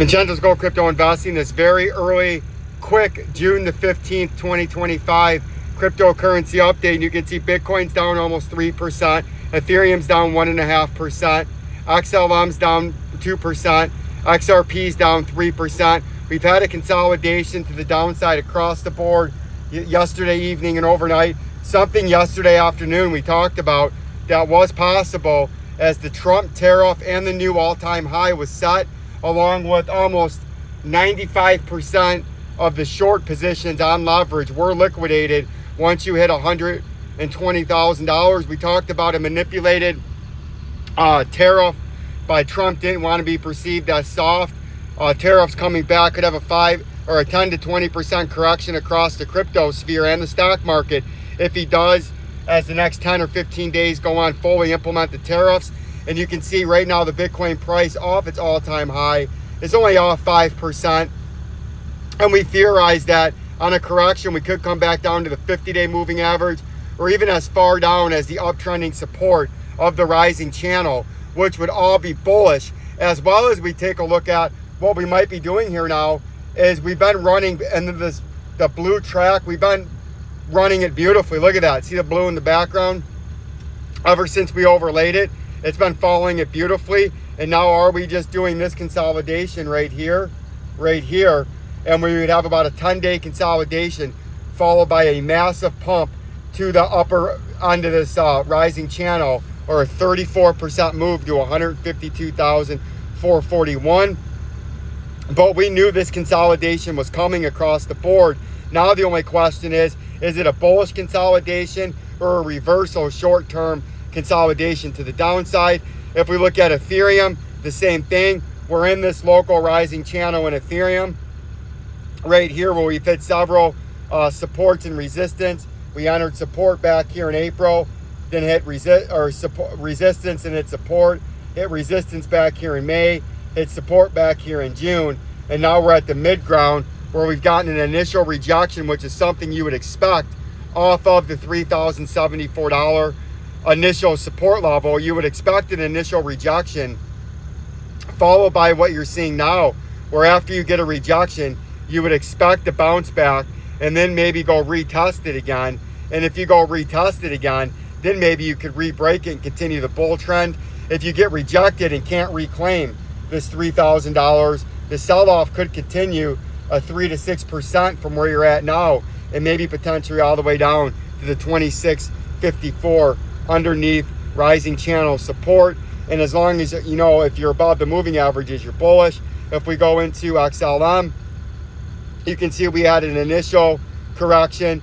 Vincenzo's Gold Crypto Investing, this very early, quick June the 15th, 2025 cryptocurrency update. And you can see Bitcoin's down almost 3%, Ethereum's down 1.5%, XLM's down 2%, XRP's down 3%. We've had a consolidation to the downside across the board yesterday evening and overnight. Something yesterday afternoon we talked about that was possible as the Trump tariff and the new all-time high was set, along with almost 95% of the short positions on leverage were liquidated once you hit $120,000. We talked about a manipulated tariff by Trump. Didn't want to be perceived as soft. Tariffs coming back could have a 5 or a 10 to 20% correction across the crypto sphere and the stock market if he does, as the next 10 or 15 days go on, fully implement the tariffs. And you can see right now the Bitcoin price off its all-time high is only off 5%. And we theorize that on a correction, we could come back down to the 50-day moving average, or even as far down as the uptrending support of the rising channel, which would all be bullish. As well as we take a look at what we might be doing here now is we've been running into the blue track. We've been running it beautifully. Look at that. See the blue in the background? Ever since we overlaid it, it's been following it beautifully. And now are we just doing this consolidation right here, and we would have about a 10-day consolidation followed by a massive pump to the upper end of this rising channel, or a 34% move to 152,441. But we knew this consolidation was coming across the board. Now the only question is it a bullish consolidation or a reversal short-term consolidation to the downside? If we look at Ethereum, the same thing. We're in this local rising channel in Ethereum right here, where we've hit several supports and resistance. We entered support back here in April, then hit resistance and hit support, hit resistance back here in May, hit support back here in June, and now we're at the mid ground where we've gotten an initial rejection, which is something you would expect off of the $3,074 initial support level. You would expect an initial rejection followed by what you're seeing now, where after you get a rejection, you would expect to bounce back and then maybe go retest it again. And if you go retest it again, then maybe you could re-break it and continue the bull trend. If you get rejected and can't reclaim this $3,000, the sell-off could continue a 3 to 6% from where you're at now, and maybe potentially all the way down to the 2654 underneath rising channel support. And as long as, you know, if you're above the moving averages, you're bullish. If we go into XLM, you can see we had an initial correction.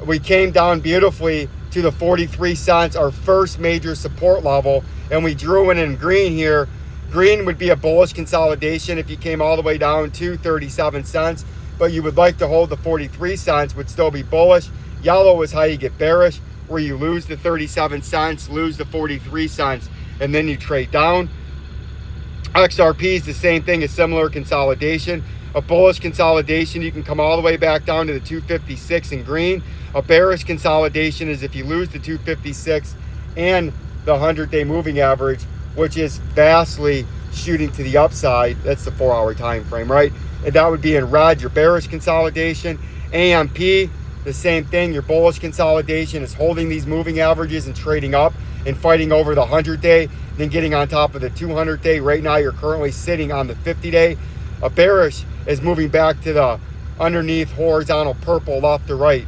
We came down beautifully to the 43 cents, our first major support level, and we drew in green here. Green would be a bullish consolidation if you came all the way down to 37 cents, but you would like to hold the 43 cents, would still be bullish. Yellow is how you get bearish, where you lose the 37 cents, lose the 43 cents, and then you trade down. XRP is the same thing, a similar consolidation. A bullish consolidation, you can come all the way back down to the 256 in green. A bearish consolidation is if you lose the 256 and the 100-day moving average, which is vastly shooting to the upside. That's the 4-hour time frame, right? And that would be in red, your bearish consolidation. AMP, the same thing. Your bullish consolidation is holding these moving averages and trading up and fighting over the 100-day, then getting on top of the 200-day. Right now, you're currently sitting on the 50-day. A bearish is moving back to the underneath horizontal purple left to right.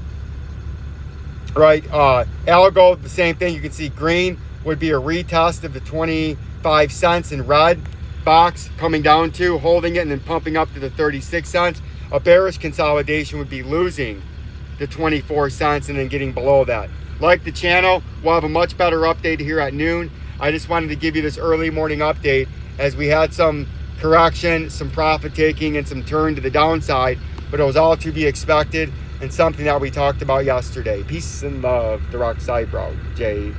Right, algo, the same thing. You can see green would be a retest of the 25 cents in red box, coming down to, holding it, and then pumping up to the 36 cents. A bearish consolidation would be losing the 24 cents and then getting below that. Like the channel, we'll have a much better update here at noon. I just wanted to give you this early morning update as we had some correction, some profit taking, and some turn to the downside, but it was all to be expected and something that we talked about yesterday. Peace and love, the Rock Side Bro, Jay.